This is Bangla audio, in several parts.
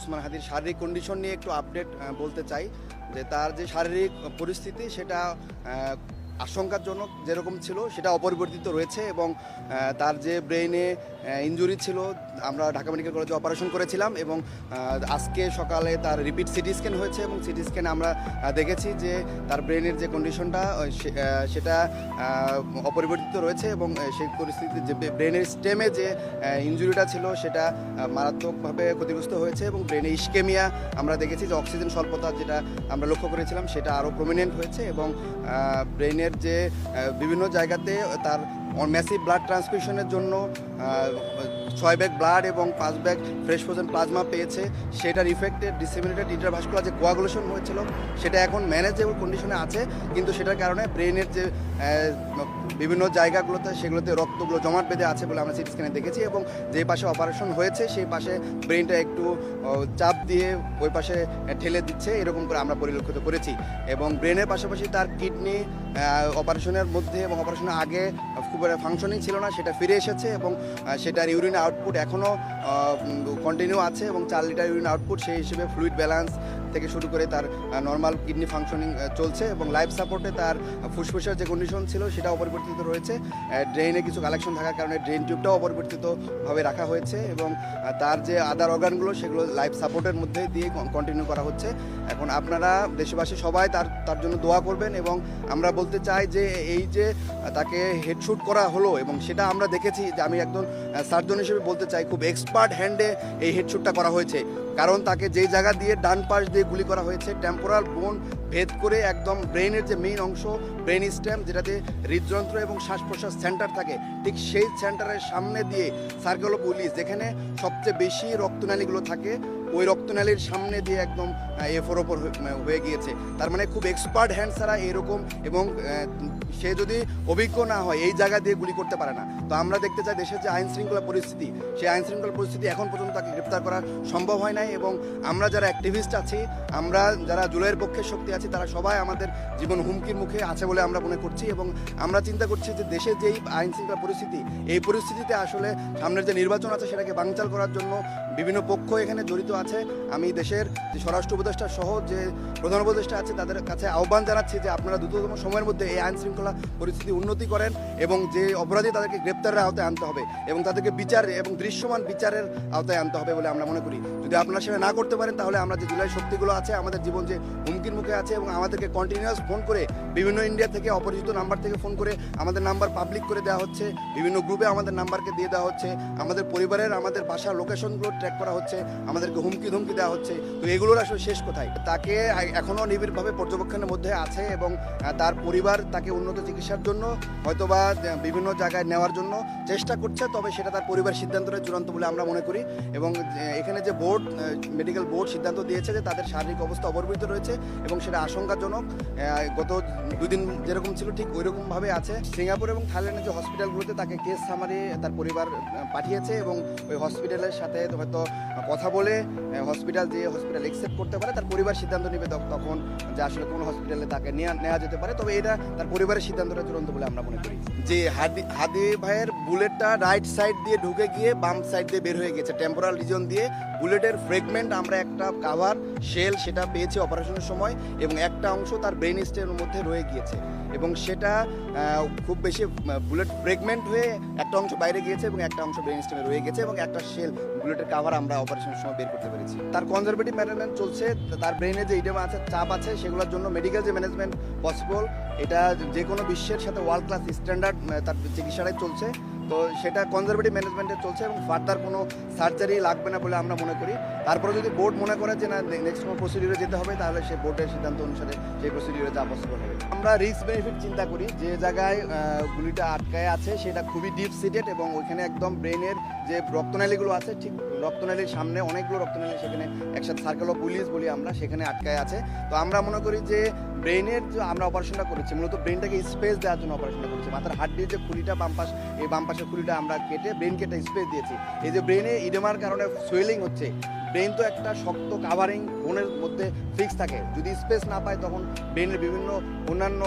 ওসমান হাদির শারীরিক কন্ডিশন নিয়ে একটু আপডেট বলতে চাই যে তার যে শারীরিক পরিস্থিতি সেটা আশঙ্কাজনক যেরকম ছিল সেটা অপরিবর্তিত রয়েছে এবং তার যে ব্রেইনে ইনজুরি ছিল আমরা ঢাকা মেডিকেল কলেজে অপারেশন করেছিলাম এবং আজকে সকালে তার রিপিট সিটি স্ক্যান হয়েছে এবং সিটি স্ক্যানে আমরা দেখেছি যে তার ব্রেনের যে কন্ডিশনটা সেটা অপরিবর্তিত রয়েছে এবং সেই পরিস্থিতি যে ব্রেনের স্টেমে যে ইনজুরিটা ছিল সেটা মারাত্মকভাবে ক্ষতিগ্রস্ত হয়েছে এবং ব্রেনে ইস্কেমিয়া আমরা দেখেছি যে অক্সিজেন স্বল্পতা যেটা আমরা লক্ষ্য করেছিলাম সেটা আরও প্রমিনেন্ট হয়েছে এবং ব্রেনের যে বিভিন্ন জায়গাতে তার ম্যাসিভ ব্লাড ট্রান্সফিউশনের জন্য 6 ব্যাগ ব্লাড এবং 5 ব্যাগ ফ্রেশ ফ্রোজেন প্লাজমা পেয়েছে। সেটার ইফেক্টে ডিসেমিনেটেড ইন্টারভাস্কুলার যে কোয়াগুলেশন হয়েছিল সেটা এখন ম্যানেজেবল কন্ডিশনে আছে, কিন্তু সেটার কারণে ব্রেনের যে বিভিন্ন জায়গাগুলোতে সেগুলোতে রক্তগুলো জমাট বেঁধে আছে বলে আমরা সিটি স্ক্যানে দেখেছি এবং যে পাশে অপারেশন হয়েছে সেই পাশে ব্রেনটা একটু চাপ দিয়ে ওই পাশে ঠেলে দিচ্ছে এরকম করে আমরা পরিলক্ষিত করেছি এবং ব্রেনের পাশাপাশি তার কিডনি অপারেশনের মধ্যে এবং অপারেশনের আগে খুব ফাংশনিং ছিল না, সেটা ফিরে এসেছে এবং সেটার ইউরিন আউটপুট এখনও কন্টিনিউ আছে এবং 4 লিটার ইউরিন আউটপুট সেই হিসেবে ফ্লুইড ব্যালেন্স থেকে শুরু করে তার নর্মাল কিডনি ফাংশনিং চলছে এবং লাইফ সাপোর্টে তার ফুসফুসের যে কন্ডিশন ছিল সেটা অপরিবর্তিত রয়েছে। ড্রেনে কিছু কালেকশন থাকার কারণে ড্রেন টিউবটাও অপরিবর্তিতভাবে রাখা হয়েছে এবং তার যে আদার অর্গানগুলো সেগুলো লাইফ সাপোর্টের মধ্যে দিয়ে কন্টিনিউ করা হচ্ছে। এখন আপনারা দেশবাসী সবাই তার জন্য দোয়া করবেন এবং আমরা বলতে চাই যে এই যে তাকে হেডশুট করা হলো এবং সেটা আমরা দেখেছি যে আমি একজন সার্জন হিসেবে বলতে চাই খুব এক্সপার্ট হ্যান্ডে এই হেডশুটটা করা হয়েছে, কারণ তাকে যেই জায়গা দিয়ে ডান পাশ দিয়ে গুলি করা হয়েছে টেম্পোরাল বোন ভেদ করে একদম ব্রেনের যে মেইন অংশ ব্রেন স্টেম যেটাতে হৃদযন্ত্র এবং শ্বাস প্রশ্বাস সেন্টার থাকে ঠিক সেই সেন্টারের সামনে দিয়ে সার্কেল অফ উইলিস যেখানে সবচেয়ে বেশি রক্তনালীগুলো থাকে ওই রক্তনালীর সামনে দিয়ে একদম এফোর ওপর হয়ে গিয়েছে। তার মানে খুব এক্সপার্ট হ্যান্ড ছাড়া এরকম এবং সে যদি অভিজ্ঞ না হয় এই জায়গা দিয়ে গুলি করতে পারে না। তো আমরা দেখতে চাই দেশের যে আইন শৃঙ্খলা পরিস্থিতি সেই আইন শৃঙ্খলা পরিস্থিতি এখন পর্যন্ত তাকে গ্রেপ্তার করা সম্ভব হয় নাই এবং আমরা যারা অ্যাক্টিভিস্ট আছি, আমরা যারা জুলাইয়ের পক্ষে শক্তি আছি, তারা সবাই আমাদের জীবন হুমকির মুখে আছে বলে আমরা মনে করছি এবং আমরা চিন্তা করছি যে দেশের যেই আইন শৃঙ্খলা পরিস্থিতি এই পরিস্থিতিতে আসলে সামনের যে নির্বাচন আছে সেটাকে বানচাল করার জন্য বিভিন্ন পক্ষ এখানে জড়িত আছে। আমি দেশের যে স্বরাষ্ট্র উপদেষ্টা সহ যে প্রধান উপদেষ্টা আছে তাদের কাছে আহ্বান জানাচ্ছি যে আপনারা দ্রুততম সময়ের মধ্যে এই আইন শৃঙ্খলা পরিস্থিতি উন্নতি করেন এবং যে অপরাধী তাদেরকে গ্রেপ্তারের আওতায় আনতে হবে এবং তাদেরকে বিচার এবং দৃশ্যমান বিচারের আওতায় আনতে হবে বলে আমরা মনে করি। যদি আপনারা সেটা না করতে পারেন তাহলে আমরা যে জুলাই শক্তিগুলো আছে আমাদের জীবন যে হুমকির মুখে আছে এবং আমাদেরকে কন্টিনিউয়াস ফোন করে বিভিন্ন ইন্ডিয়া থেকে অপরিচিত নাম্বার থেকে ফোন করে আমাদের নাম্বার পাবলিক করে দেওয়া হচ্ছে, বিভিন্ন গ্রুপে আমাদের নাম্বারকে দিয়ে দেওয়া হচ্ছে, আমাদের পরিবারের আমাদের বাসার লোকেশনগুলো ট্র্যাক করা হচ্ছে, আমাদেরকে হুমকি ধমকি দেওয়া হচ্ছে। তো এগুলোর আসলে শেষ কোথায়? তাকে এখনও নিবিড়ভাবে পর্যবেক্ষণের মধ্যে আছে এবং তার পরিবার তাকে উন্নত চিকিৎসার জন্য হয়তোবা বিভিন্ন জায়গায় নেওয়ার জন্য চেষ্টা করছে, তবে সেটা তার পরিবার সিদ্ধান্তটা চূড়ান্ত বলে আমরা মনে করি এবং এখানে যে বোর্ড মেডিকেল বোর্ড সিদ্ধান্ত দিয়েছে যে তাদের শারীরিক অবস্থা অপরিবর্তিত রয়েছে এবং সেটা আশঙ্কাজনক। গত 2 দিন যেরকম ছিল ঠিক ওই রকমভাবে আছে। সিঙ্গাপুর এবং থাইল্যান্ডের যে হসপিটালগুলোতে তাকে কেস সামারি তার পরিবার পাঠিয়েছে এবং ওই হসপিটালের সাথে হয়তো কথা বলে হসপিটাল অ্যাকসেপ্ট করতে পারে, তার পরিবার সিদ্ধান্ত নেবে তখন যে আসলে কোন হসপিটালে তাকে নেওয়া যেতে পারে। তবে এটা তার পরিবারের সিদ্ধান্তটা চূড়ান্ত বলে আমরা মনে করি। যে হাদি ভাইয়ের বুলেটটা রাইট সাইড দিয়ে ঢুকে গিয়ে বাম সাইড দিয়ে বের হয়ে গেছে টেম্পোরাল রিজন দিয়ে। বুলেটের ফ্রেগমেন্ট আমরা একটা কাভার শেল সেটা পেয়েছি অপারেশনের সময় এবং একটা অংশ তার ব্রেন স্টেমের মধ্যে রয়ে গিয়েছে এবং সেটা খুব বেশি বুলেট ফ্রেগমেন্ট হয়ে একটা অংশ বাইরে গিয়েছে এবং একটা অংশ ব্রেন স্টেমে রয়ে গেছে এবং একটা শেল বুলেটের কাভার আমরা অপারেশনের সময় বের করতে পেরেছি। তার কনজারভেটিভ ম্যানেজমেন্ট চলছে, তার ব্রেনে যে ইডেমা আছে চাপ আছে সেগুলোর জন্য মেডিকেল যে ম্যানেজমেন্ট পসিবল এটা যে কোনো বিশ্বের সাথে ওয়ার্ল্ড ক্লাস স্ট্যান্ডার্ড তার চিকিৎসাটাই চলছে। তো সেটা কনজারভেটিভ ম্যানেজমেন্টে চলছে এবং ফার্দার কোনো সার্জারি লাগবে না বলে আমরা মনে করি। তারপরে যদি বোর্ড মনে করে যে না নেক্সট কোনো প্রসিডিউরে যেতে হবে তাহলে সেই বোর্ডের সিদ্ধান্ত অনুসারে সেই প্রসিডিউরে যা পসিবল হবে। আমরা রিস্ক বেনিফিট চিন্তা করি, যে জায়গায় গুলিটা আটকায় আছে সেটা খুবই ডিপ সিটেড এবং ওইখানে একদম ব্রেনের যে রক্তনালীগুলো আছে ঠিক রক্তনালীর সামনে অনেকগুলো রক্তনালী সেখানে একসাথে সার্কেল অফ উইলিস বলি আমরা, সেখানে আটকায় আছে। তো আমরা মনে করি যে ব্রেনের যে আমরা অপারেশনটা করেছি মূলত ব্রেনটাকে স্পেস দেওয়ার জন্য অপারেশনটা করেছি। মাথার হাড্ডির যে খুলিটা বাম পাশের খুলিটা আমরা কেটে ব্রেনকে একটা স্পেস দিয়েছি। এই যে ব্রেনে ইডেমার কারণে সোয়েলিং হচ্ছে, ব্রেন তো একটা শক্ত কাভারিং বোনের মধ্যে ফিক্স থাকে, যদি স্পেস না পায় তখন ব্রেনের বিভিন্ন অন্যান্য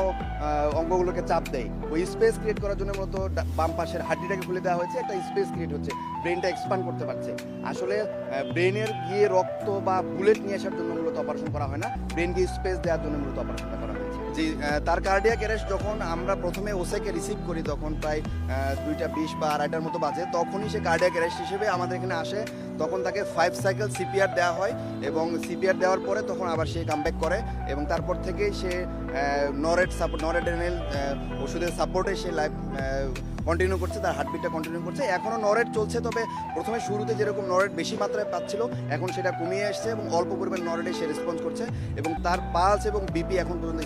অঙ্গগুলোকে চাপ দেয়। ওই স্পেস ক্রিয়েট করার জন্য মূলত বাম পাশের হাড্ডিটাকে খুলে দেওয়া হয়েছে, একটা স্পেস ক্রিয়েট হচ্ছে, ব্রেনটা এক্সপান্ড করতে পারছে। আসলে ব্রেনের গিয়ে রক্ত বা বুলেট নিয়ে আসার জন্য মূলত অপারেশন করা হয় না, ব্রেনকে স্পেস দেওয়ার জন্য মূলত অপারেশনটা করা হয়েছে। জি, তার কার্ডিয়াক অ্যারেস্ট যখন আমরা প্রথমে ওসেকে রিসিভ করি তখন প্রায় 2:20 বা 2:30 মতো বাজে, তখনই সে কার্ডিয়াক অ্যারেস্ট হিসেবে আমাদের এখানে আসে। তখন তাকে 5 সাইকেল সিপিআর দেওয়া হয় এবং সিপিআর দেওয়ার পরে তখন আবার সে কামব্যাক করে এবং তারপর থেকেই সে নরেড্রেনাল ওষুধের সাপোর্টে সে লাইফ কন্টিনিউ করছে, তার হার্টবিটটা কন্টিনিউ করছে। এখনও নরেড চলছে, তবে প্রথমে শুরুতে যেরকম নরেড বেশি মাত্রায় পাচ্ছিল এখন সেটা কমিয়ে আসছে এবং অল্প পরিমাণ নরেডে সে রেসপন্স করছে এবং তার পালস এবং বিপি এখন পর্যন্ত